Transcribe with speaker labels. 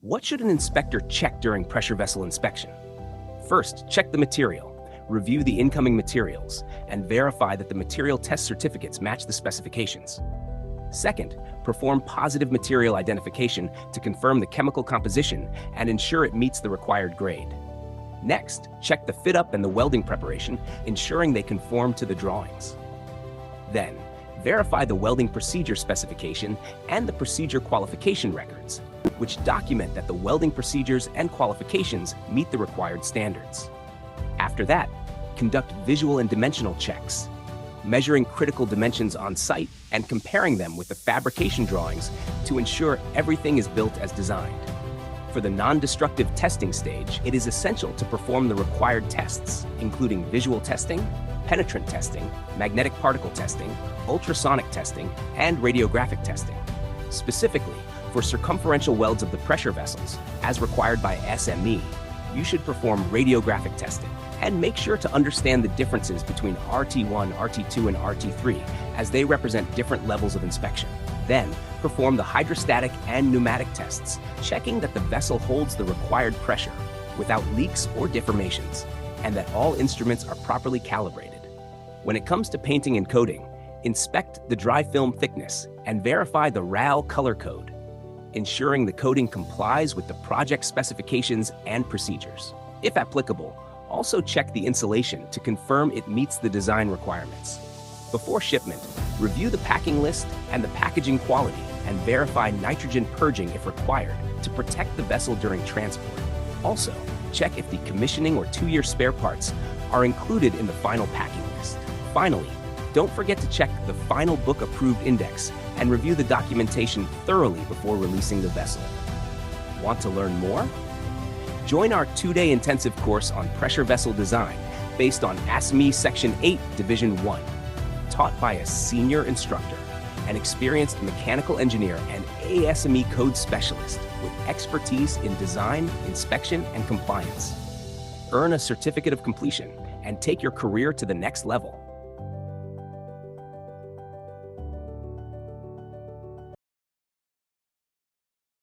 Speaker 1: What should an inspector check during pressure vessel inspection? First, check the material. Review the incoming materials and verify that the material test certificates match the specifications. Second, perform positive material identification to confirm the chemical composition and ensure it meets the required grade. Next, check the fit up and the welding preparation, ensuring they conform to the drawings. Then, verify the Welding Procedure Specification and the Procedure Qualification Records, which document that the welding procedures and qualifications meet the required standards. After that, conduct visual and dimensional checks, measuring critical dimensions on site and comparing them with the fabrication drawings to ensure everything is built as designed. For the non-destructive testing stage, it is essential to perform the required tests, including visual testing, penetrant testing, magnetic particle testing, ultrasonic testing, and radiographic testing. Specifically, for circumferential welds of the pressure vessels, as required by SME, you should perform radiographic testing and make sure to understand the differences between RT1, RT2, and RT3 as they represent different levels of inspection. Then, perform the hydrostatic and pneumatic tests, checking that the vessel holds the required pressure without leaks or deformations, and that all instruments are properly calibrated. When it comes to painting and coating, inspect the dry film thickness and verify the S.r.l. color code, ensuring the coating complies with the project specifications and procedures. If applicable, also check the insulation to confirm it meets the design requirements. Before shipment, review the packing list and the packaging quality and verify nitrogen purging if required to protect the vessel during transport. Also, check if the commissioning or 2-year spare parts are included in the final packing list. Finally, don't forget to check the final book approved index and review the documentation thoroughly before releasing the vessel. Want to learn more? Join our 2-day intensive course on pressure vessel design based on ASME Section 8, Division 1, taught by a senior instructor, an experienced mechanical engineer and ASME code specialist with expertise in design, inspection, and compliance. Earn a certificate of completion and take your career to the next level.